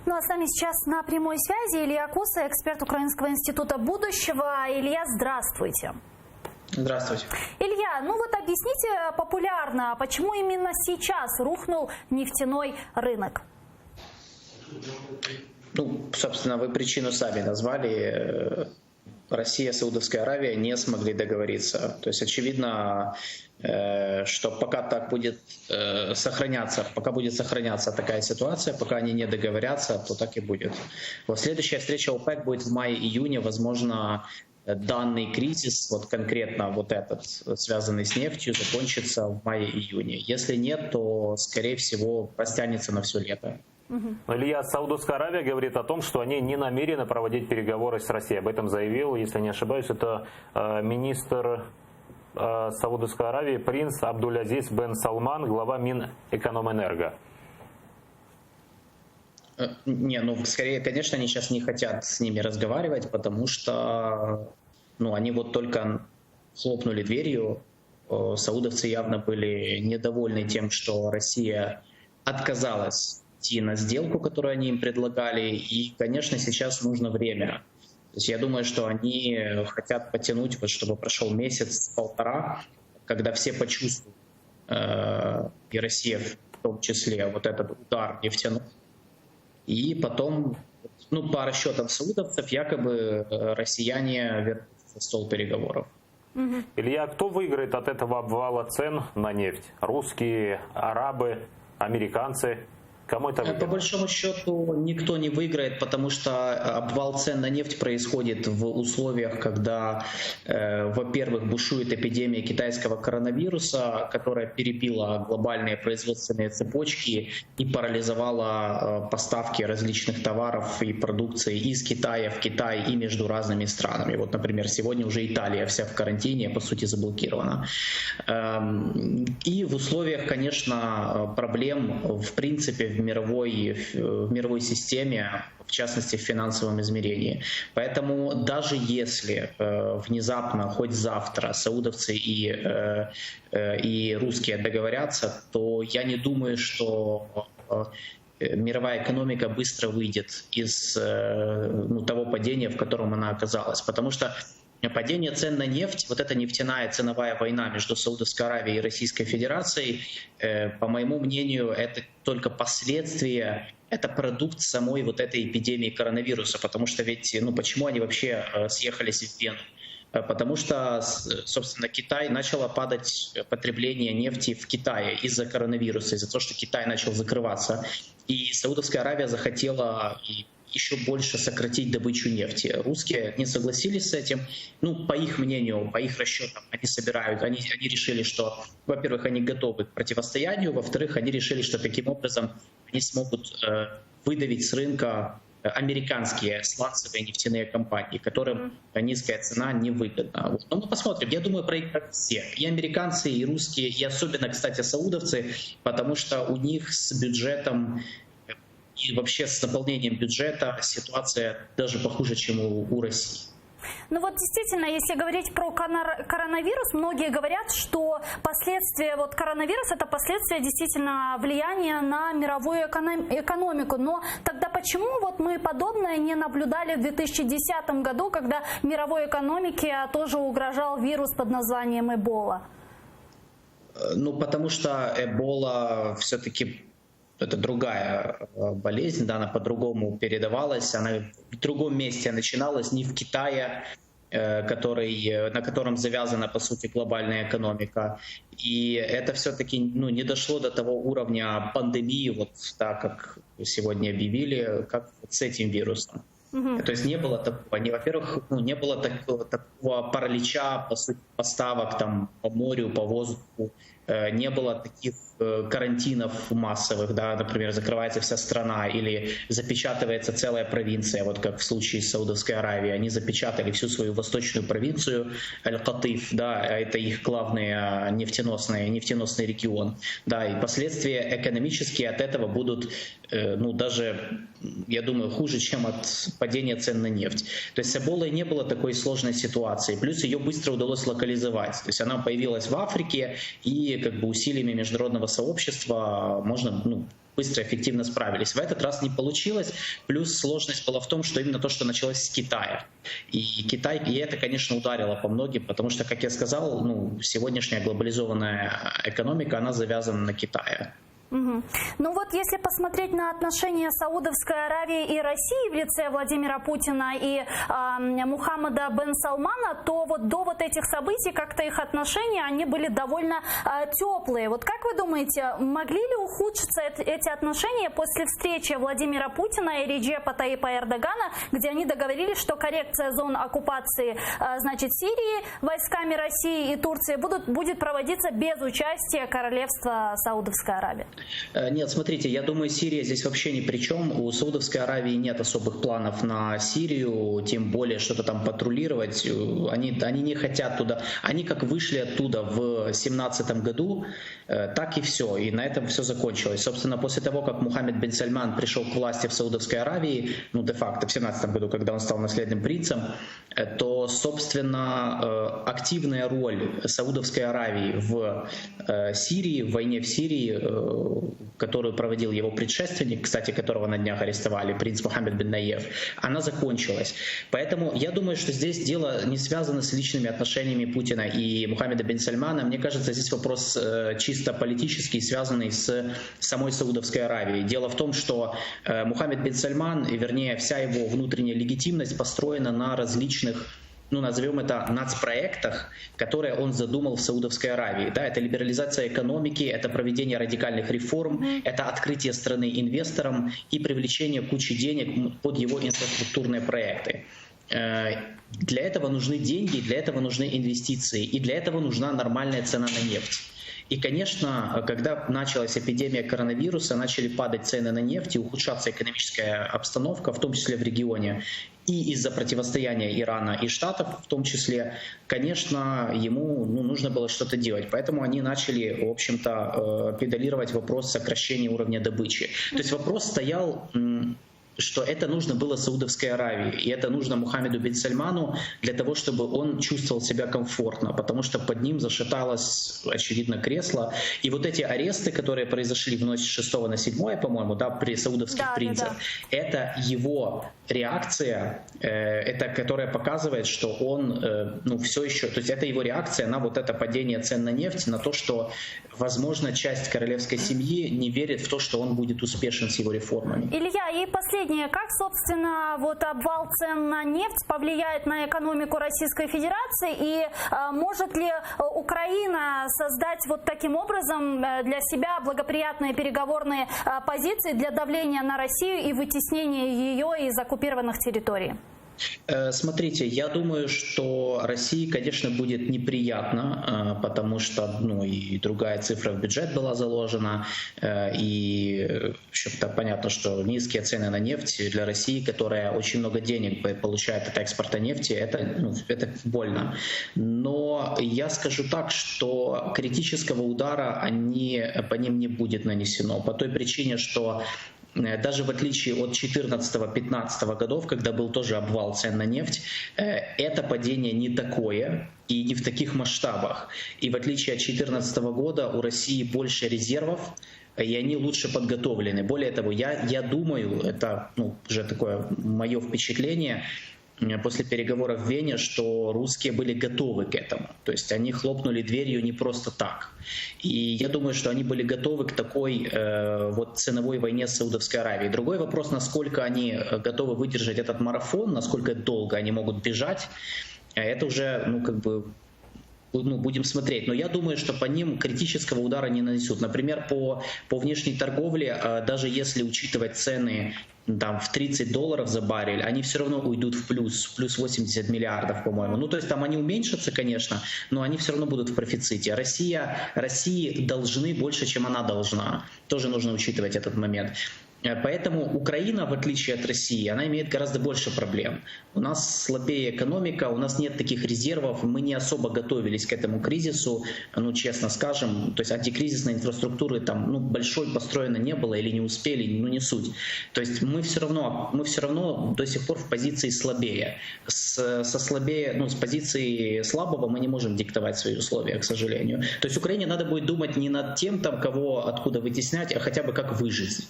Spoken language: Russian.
Ну а с нами сейчас на прямой связи Илья Куса, эксперт Украинского института будущего. Илья, здравствуйте. Здравствуйте. Илья, ну вот объясните популярно, почему именно сейчас рухнул нефтяной рынок? Ну, собственно, вы причину сами назвали. Россия и Саудовская Аравия не смогли договориться. То есть очевидно, что пока так будет сохраняться, пока будет сохраняться такая ситуация, пока они не договорятся, то так и будет. Вот следующая встреча ОПЕК будет в мае-июне, возможно, данный кризис, вот конкретно вот этот, связанный с нефтью, закончится в мае-июне. Если нет, то, скорее всего, растянется на все лето. Илья, Саудовская Аравия говорит о том, что они не намерены проводить переговоры с Россией. Об этом заявил, если не ошибаюсь, это министр Саудовской Аравии принц Абдулязиз бен Салман, глава Минэкономэнерго. Не, ну скорее, конечно, они сейчас не хотят с ними разговаривать, потому что они вот только хлопнули дверью. Саудовцы явно были недовольны тем, что Россия отказалась идти на сделку, которую они им предлагали. И, конечно, сейчас нужно время. То есть я думаю, что они хотят потянуть, вот, чтобы прошел месяц-полтора, когда все почувствуют, и Россия в том числе, вот этот удар нефтяной. И потом, по расчетам саудовцев, якобы россияне вернутся за стол переговоров. Илья, кто выиграет от этого обвала цен на нефть? Русские, арабы, американцы? Кому это выгодно? По большому счету никто не выиграет, потому что обвал цен на нефть происходит в условиях, когда, во-первых, бушует эпидемия китайского коронавируса, которая перебила глобальные производственные цепочки и парализовала поставки различных товаров и продукции из Китая в Китай и между разными странами. Вот, например, сегодня уже Италия вся в карантине, по сути, заблокирована. И в условиях, конечно, проблем, в принципе, в мировой системе, в частности в финансовом измерении. Поэтому даже если внезапно, хоть завтра, саудовцы и русские договорятся, то я не думаю, что мировая экономика быстро выйдет из того падения, в котором она оказалась. Потому что падение цен на нефть, вот эта нефтяная ценовая война между Саудовской Аравией и Российской Федерацией, по моему мнению, это только последствия, это продукт самой вот этой эпидемии коронавируса. Потому что ведь, почему они вообще съехались в Вену? Потому что, собственно, Китай начало падать потребление нефти в Китае из-за коронавируса, из-за того, что Китай начал закрываться. И Саудовская Аравия захотела еще больше сократить добычу нефти. Русские не согласились с этим. По их мнению, по их расчетам, они решили, что, во-первых, они готовы к противостоянию, во-вторых, они решили, что таким образом они смогут выдавить с рынка американские сланцевые нефтяные компании, которым низкая цена невыгодна. Но мы посмотрим. Я думаю, проиграют все. И американцы, и русские, и особенно, кстати, саудовцы, потому что у них с бюджетом и вообще с наполнением бюджета ситуация даже похуже, чем у России. Ну вот действительно, если говорить про коронавирус, многие говорят, что последствия коронавируса – это последствия действительно влияния на мировую экономику. Но тогда почему мы подобное не наблюдали в 2010 году, когда мировой экономике тоже угрожал вирус под названием Эбола? Потому что Эбола все-таки это другая болезнь, да, она по-другому передавалась, она в другом месте начиналась, не в Китае, на котором завязана, по сути, глобальная экономика. И это все-таки не дошло до того уровня пандемии, как сегодня объявили, как с этим вирусом. То есть не было такого, во-первых, не было такого паралича, по сути, поставок по морю, по воздуху, не было таких карантинов массовых, да, например, закрывается вся страна или запечатывается целая провинция, вот как в случае с Саудовской Аравией. Они запечатали всю свою восточную провинцию, Аль-Катиф, да, это их главный нефтеносный регион. Да, и последствия экономические от этого будут, даже, я думаю, хуже, чем от падения цен на нефть. То есть с Эболой не было такой сложной ситуации. Плюс ее быстро удалось локализовать. То есть она появилась в Африке, и усилиями международного сообщества можно быстро, эффективно справились. В этот раз не получилось. Плюс сложность была в том, что именно то, что началось с Китая. И это, конечно, ударило по многим, потому что, как я сказал, сегодняшняя глобализованная экономика, она завязана на Китае. Ну вот если посмотреть на отношения Саудовской Аравии и России в лице Владимира Путина и Мухаммада бен Салмана, то вот до вот этих событий как-то их отношения, они были довольно теплые. Вот как вы думаете, могли ли ухудшиться эти отношения после встречи Владимира Путина и Реджепа Таипа Эрдогана, где они договорились, что коррекция зон оккупации, значит, Сирии войсками России и Турции будет проводиться без участия Королевства Саудовской Аравии? Нет, смотрите, я думаю, Сирия здесь вообще ни при чем. У Саудовской Аравии нет особых планов на Сирию, тем более что-то там патрулировать. Они не хотят туда. Они как вышли оттуда в 2017 году, так и все. И на этом все закончилось. Собственно, после того, как Мухаммед бен Сальман пришел к власти в Саудовской Аравии, де-факто в 2017 году, когда он стал наследным принцем, то, собственно, активная роль Саудовской Аравии в Сирии, в войне в Сирии, которую проводил его предшественник, кстати, которого на днях арестовали, принц Мухаммед бен Наев, она закончилась. Поэтому я думаю, что здесь дело не связано с личными отношениями Путина и Мухаммеда бен Сальмана. Мне кажется, здесь вопрос чисто политический, связанный с самой Саудовской Аравией. Дело в том, что Мухаммед бен Сальман, вернее, вся его внутренняя легитимность построена на различных, назовем это, нацпроектах, которые он задумал в Саудовской Аравии. Да, это либерализация экономики, это проведение радикальных реформ, это открытие страны инвесторам и привлечение кучи денег под его инфраструктурные проекты. Для этого нужны деньги, для этого нужны инвестиции, и для этого нужна нормальная цена на нефть. И, конечно, когда началась эпидемия коронавируса, начали падать цены на нефть и ухудшаться экономическая обстановка, в том числе в регионе, и из-за противостояния Ирана и Штатов, в том числе, конечно, ему нужно было что-то делать. Поэтому они начали, в общем-то, педалировать вопрос сокращения уровня добычи. То есть вопрос стоял, что это нужно было Саудовской Аравии, и это нужно Мухаммеду бен Сальману для того, чтобы он чувствовал себя комфортно, потому что под ним зашаталось, очевидно, кресло. И вот эти аресты, которые произошли в ночь с 6 на 7, по-моему, при саудовских принцах, это его реакция, это которая показывает, что он все еще, то есть это его реакция на вот это падение цен на нефть, на то, что, возможно, часть королевской семьи не верит в то, что он будет успешен с его реформами. Илья, и последнее. Как, собственно, обвал цен на нефть повлияет на экономику Российской Федерации? И может ли Украина создать таким образом для себя благоприятные переговорные позиции для давления на Россию и вытеснения ее из оккупированных территорий? Смотрите, я думаю, что России, конечно, будет неприятно, потому что и другая цифра в бюджет была заложена, и в общем-то понятно, что низкие цены на нефть для России, которая очень много денег получает от экспорта нефти, это больно. Но я скажу так, что критического удара по ним не будет нанесено, по той причине, что даже в отличие от 2014-2015 годов, когда был тоже обвал цен на нефть, это падение не такое и не в таких масштабах. И в отличие от 2014 года у России больше резервов, и они лучше подготовлены. Более того, я думаю, это уже такое мое впечатление, после переговоров в Вене, что русские были готовы к этому. То есть они хлопнули дверью не просто так. И я думаю, что они были готовы к такой ценовой войне с Саудовской Аравией. Другой вопрос, насколько они готовы выдержать этот марафон, насколько долго они могут бежать. Это уже, будем смотреть. Но я думаю, что по ним критического удара не нанесут. Например, по внешней торговле, даже если учитывать цены в $30 за баррель, они все равно уйдут в плюс 80 миллиардов, по-моему. То есть там они уменьшатся, конечно, но они все равно будут в профиците. России должны больше, чем она должна. Тоже нужно учитывать этот момент. Поэтому Украина, в отличие от России, она имеет гораздо больше проблем. У нас слабее экономика, у нас нет таких резервов, мы не особо готовились к этому кризису, ну, честно скажем. То есть антикризисной инфраструктуры там, ну, большой построено не было или не успели, ну, не суть. То есть мы все равно до сих пор в позиции слабее. С позиции слабого мы не можем диктовать свои условия, к сожалению. То есть Украине надо будет думать не над тем, там, кого откуда вытеснять, а хотя бы как выжить.